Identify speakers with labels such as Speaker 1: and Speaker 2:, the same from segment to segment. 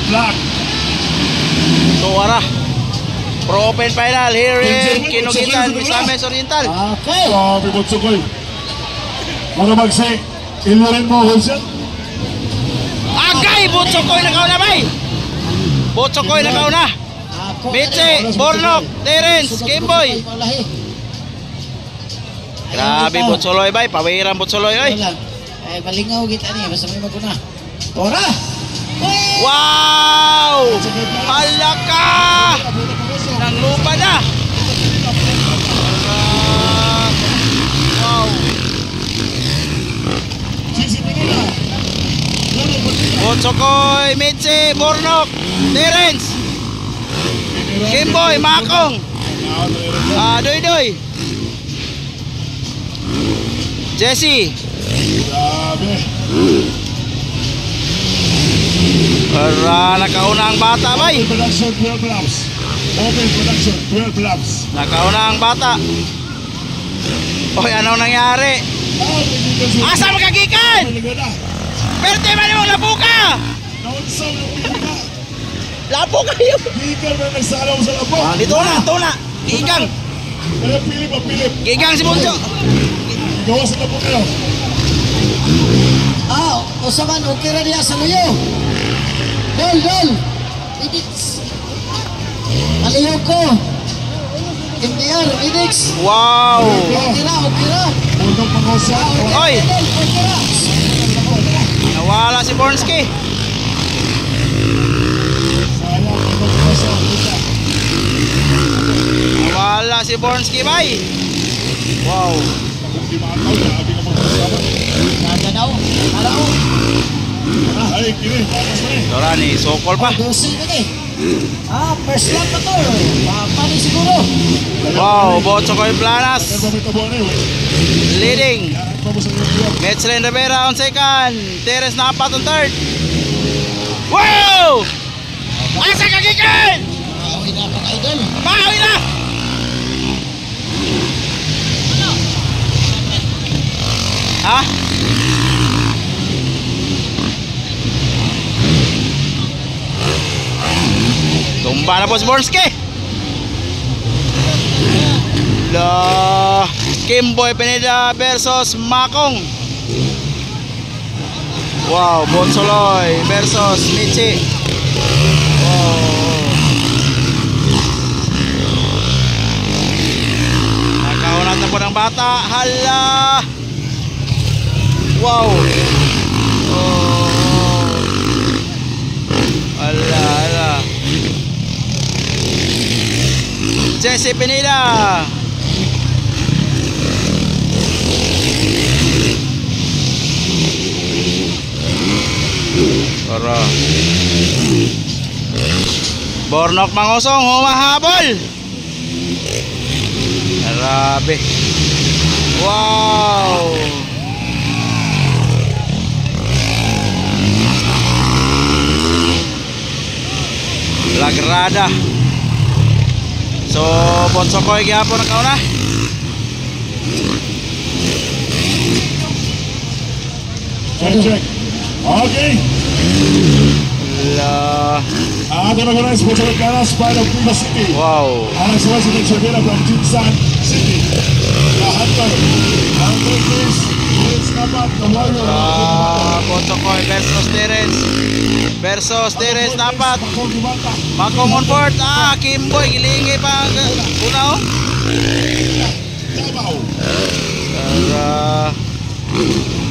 Speaker 1: Black.
Speaker 2: So ara. Pro Open Final here in Kinugitan, Misamis Oriental.
Speaker 3: Okay.
Speaker 1: Grabe Botsokoy. Para magsi ilirin mo Wilson.
Speaker 2: Agay Botsokoy nakauna bay. Botsokoy nakauna. Mitsi, Bornok, Terence, Kimboy. Grabe Botsoloy bay, pawiran Botsoloy oy.
Speaker 3: Ay malingaw kita ni basta may maguna. Ora.
Speaker 2: Wow! Halaka! Nang lupa na. Wow. Botsokoy, Mitsi, Bornok, Terence, Kimboy, Makong, Doy, Jesse.
Speaker 1: Grabe.
Speaker 2: Para nakauna ang bata bay.
Speaker 1: Open production 12 laps. Open production 12 laps.
Speaker 2: Nakauna ang bata. Oy, anong nangyari? Asa magagikan? Perte man yung labo ka! Labo kayo!
Speaker 1: Gikan na nagsalaw sa labo.
Speaker 2: Dito na! Gigang!
Speaker 1: Kaya pilip ang pilip.
Speaker 2: Gigang si Bunso!
Speaker 1: Gawa sa labo kayo.
Speaker 3: Usaman, okay na niya sa luyo. Dol! Idix! Aliyo ko! MDR, Idix!
Speaker 2: Wow!
Speaker 3: Okay na!
Speaker 1: Unong pangosa.
Speaker 2: Oy!
Speaker 3: Okay na!
Speaker 2: Nawala si Bornski!
Speaker 1: Sayang, unong pangosa.
Speaker 2: Nawala si Bornski bay! Wow!
Speaker 1: Kung di makataw, grabe na magkasama.
Speaker 3: Gaganaw! Araw!
Speaker 1: Ay, kini, bakas na eh.
Speaker 2: Dora ni Sokol pa!
Speaker 3: Dosin ka eh! First lap pa to! Paano siguro?
Speaker 2: Wow! Botsokoy Planas!
Speaker 1: Nagpapitabuan na eh.
Speaker 2: Leading!
Speaker 1: Yan, pa mo sa iyo.
Speaker 2: Metzlen Rivera on second. Terence Napat on third. Wow! Asa kagikan!
Speaker 3: Bawi na pa idol!
Speaker 2: Bawi na! Ha? Tumba na po si Bornski. Kimboy Pineda versus Makong. Wow, Bonsoloy versus Mitsi. Wow. Nakaunat na po ng bata. Hala. Wow. Oh. Hala. Jesse Pineda. Tara. Bornok Mangosong humahabol. Grabe. Wow. Lagrada. So, Botsokoy gyapon ang kauna.
Speaker 1: Check. Okay. Ato na gano'n sa Botsokoy Planas para ng Puma City.
Speaker 2: Wow.
Speaker 1: Ang sa Resident Severa from Jinsan City. Lahat ang Turkish, Terence Napat, the Warrior.
Speaker 2: Botsokoy versus Terence. Napat.
Speaker 1: Makong Dimata.
Speaker 2: Makong on fourth. Kimboy gilingi pa ang una oh.
Speaker 1: Davao.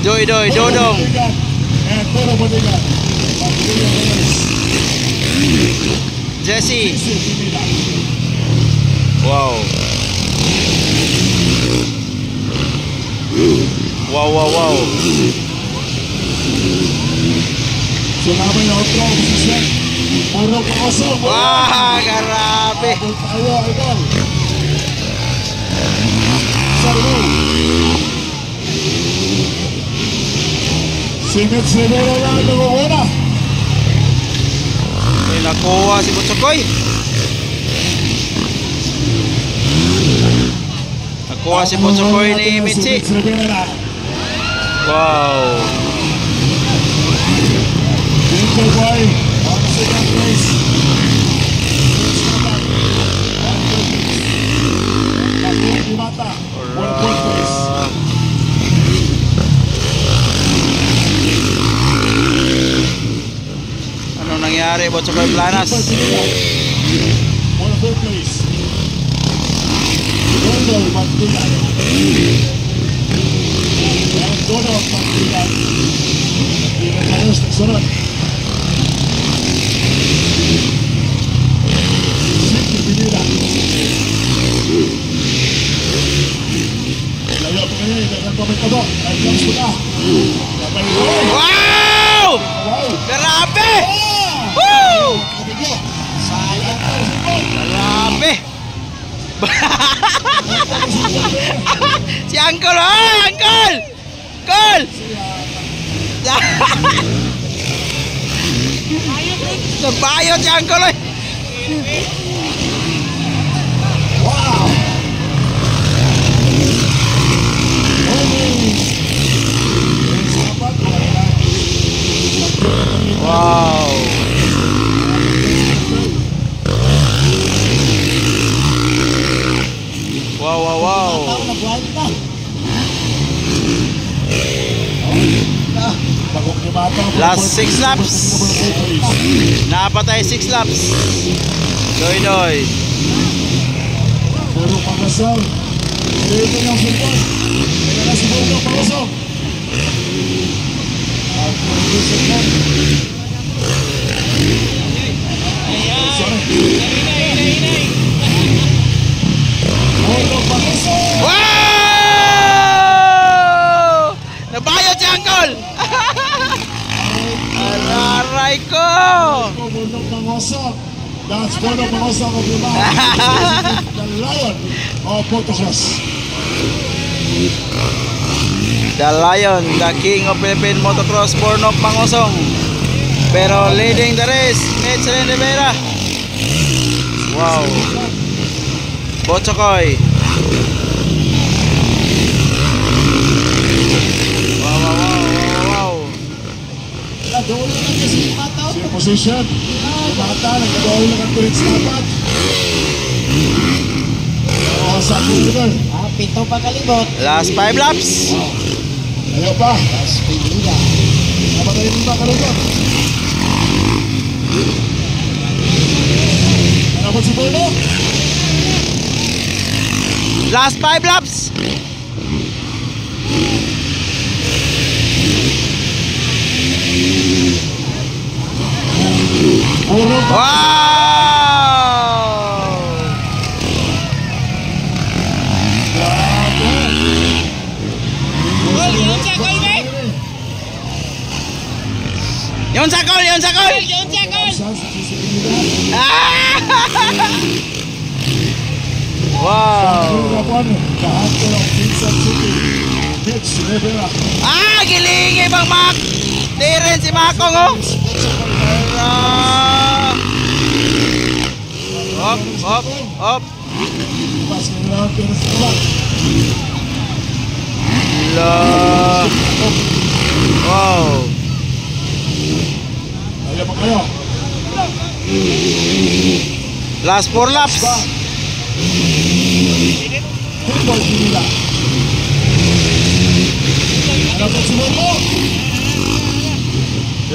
Speaker 2: Dodong.
Speaker 1: And Toro Bodigan.
Speaker 2: Jesse. Wow.
Speaker 1: Sumabay na otro posisyon. Puro Pangoso.
Speaker 2: Wah, grabe.
Speaker 1: Abot tayo, idol. Sarbo. Simit Severo na naguguna.
Speaker 2: May nakuha si Botsokoy. Nakuha si Botsokoy ni Mitsi. Wow.
Speaker 1: Dito boy. second place. Takong Dimata, 4th place.
Speaker 2: Anong nangyari, Botsokoy Planas?
Speaker 1: 4th place. Dono Magdigan. And Dono Magdigan. Hindi na kalos nagsunod. Siki Pinila. Layo pa kayo, dagang komento. Ay, comes ko na.
Speaker 2: Wow!
Speaker 1: Wow!
Speaker 2: Grabe! Woo! Grabe! Si Uncle, oh! Uncle! Uncle! Nabayot si Uncle, eh!
Speaker 1: Wow!
Speaker 2: Wow! Wow, wow, wow! Last 6 laps. Napatay 6 laps. Doy doy.
Speaker 1: Puro pangasal. Dito yung support. Kaya na si Bono Pangasal. At producer mo. Sorry. Bono Pangasal.
Speaker 2: Wow! Nabayot si Uncle! Aray ko!
Speaker 1: Bono Pangasal. That's Bono Pangasal of the Lion of Motocross.
Speaker 2: The Lion, the King of Philippine Motocross, born of Pangosong. Pero leading the race, Michelin Rivera. Wow. Botsokoy. Wow, wow, wow, wow, wow.
Speaker 1: Si position. Mata, nagkagawa lang ang tulit sa dapat. Sa Google.
Speaker 3: Pito pa kalibot.
Speaker 2: Last 5 laps.
Speaker 1: Ayaw pa.
Speaker 3: Last Pinila.
Speaker 1: Napatay din ba kalibot? Hanapot si Bono.
Speaker 2: Last 5 laps.
Speaker 1: Bono pa.
Speaker 2: Wow! Yon sakol, yon sakol. Ah! Wow! Ah, gilingi bang Mac. Tiren si Makong, oh. Ala. Hop, hop, hop. La. Wow.
Speaker 1: Ayaw pa kayo.
Speaker 2: Last 4 laps.
Speaker 1: Football Pinila. Hanapot si Bono.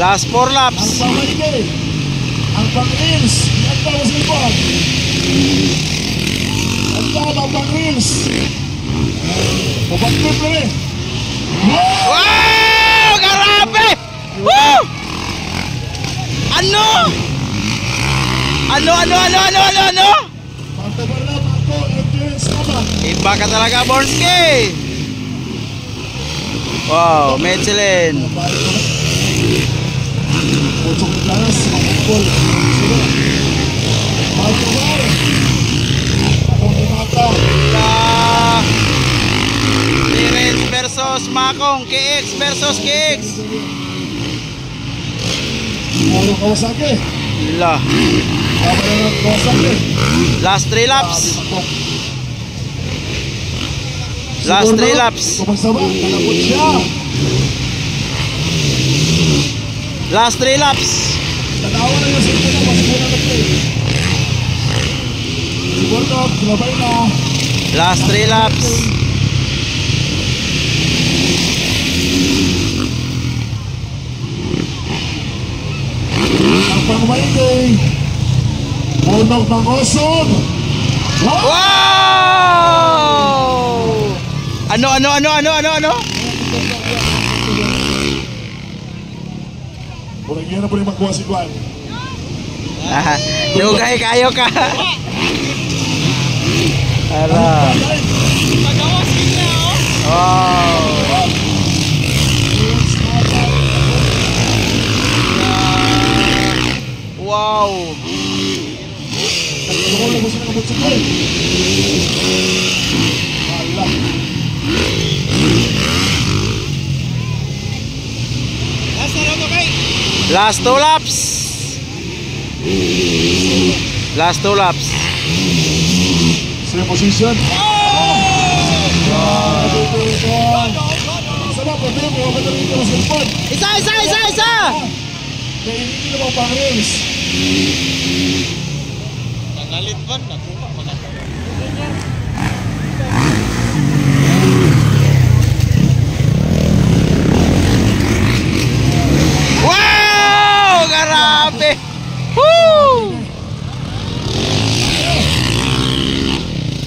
Speaker 2: Last 4 laps.
Speaker 1: Ang pamaligay. Ang pang-reels. Ang pang-reels. Ang pang-reels. Pupag-trip na rin.
Speaker 2: Wow! Grabe! Woo! Ano? Ano?
Speaker 1: Pagtabalam ako, endurance naman.
Speaker 2: Iba ka talaga, Borski! Wow, Michelin.
Speaker 1: Putsok ni Claras, makukul. Sige. Pagtabar. Akong dimata.
Speaker 2: Terence versus Makong. KX versus KX.
Speaker 1: Puro Kawasaki.
Speaker 2: La.
Speaker 1: Kamara ng Kawasaki.
Speaker 2: Last 3 laps. Last 3 laps.
Speaker 1: Kumagsaba, kalabot siya.
Speaker 2: Last 3 laps.
Speaker 1: Tanawa na yung safety na, mas muna na play. Siguro, kilabay na.
Speaker 2: Last 3 laps.
Speaker 1: Ang pangmaingay. Bunok ng Osog.
Speaker 2: Wow! Ano?
Speaker 1: Bulagyan na po rin magkuha si Juan.
Speaker 2: Dugay kayo ka. Ara. Wow. Wow.
Speaker 1: Nagkakul na po sila ng Butsukoy. Hala.
Speaker 2: Last 2 laps. Last 2 laps.
Speaker 1: Same position. Sama po din mo, madaling ka mas galpon.
Speaker 2: Isa.
Speaker 1: Kaya hindi naman pang-race.
Speaker 2: Wow! Grabe! Woo!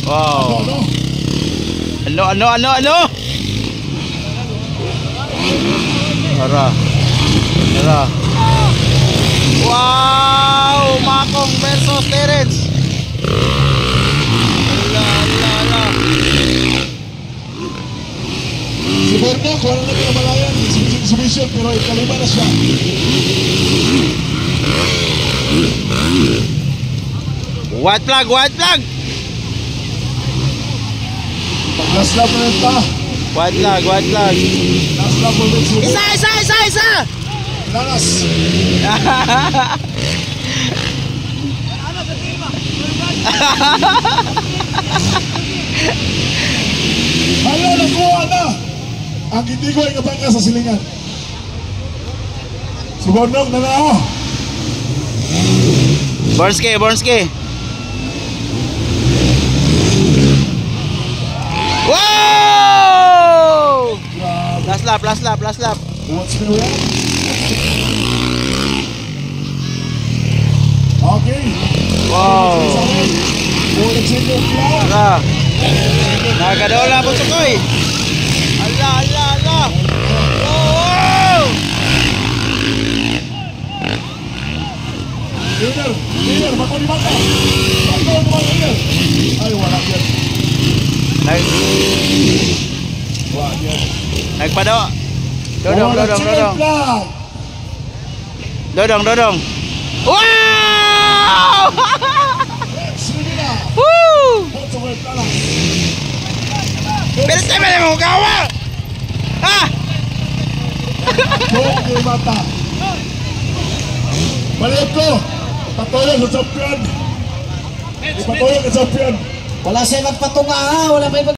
Speaker 2: Wow! Ano? Ara. Wow! Makong versus Terence. Ala.
Speaker 1: Si Borno, kung ano na pinamalayan, submission, pero ikalima na siya.
Speaker 2: White flag.
Speaker 1: Pag-last lap na ito.
Speaker 2: White flag.
Speaker 1: Last lap mo rin si
Speaker 2: Isa.
Speaker 1: Lanas. Hala, nakuha na. Ang hindi ko ay kabangka sa silingan. Si Bornok na na ako.
Speaker 2: Bornski. Wow! Last lap.
Speaker 1: What's the way? Okay.
Speaker 2: Wow!
Speaker 1: Muna single flag.
Speaker 2: Ara. Nagadola po Sukoy. Ala. Wow!
Speaker 1: Leader, bako ni Mata. Ay, wala yan.
Speaker 2: Nagpado. Dodong. Wow!
Speaker 1: Sige na.
Speaker 2: Woo!
Speaker 1: What's the way, Lala?
Speaker 2: Pero sa mga mo gawa.
Speaker 1: Bako ni Mata. Balik ko. Patuloy sa champion. Ipatuloy sa champion.
Speaker 3: Wala siya nagpatunga ha. Wala pa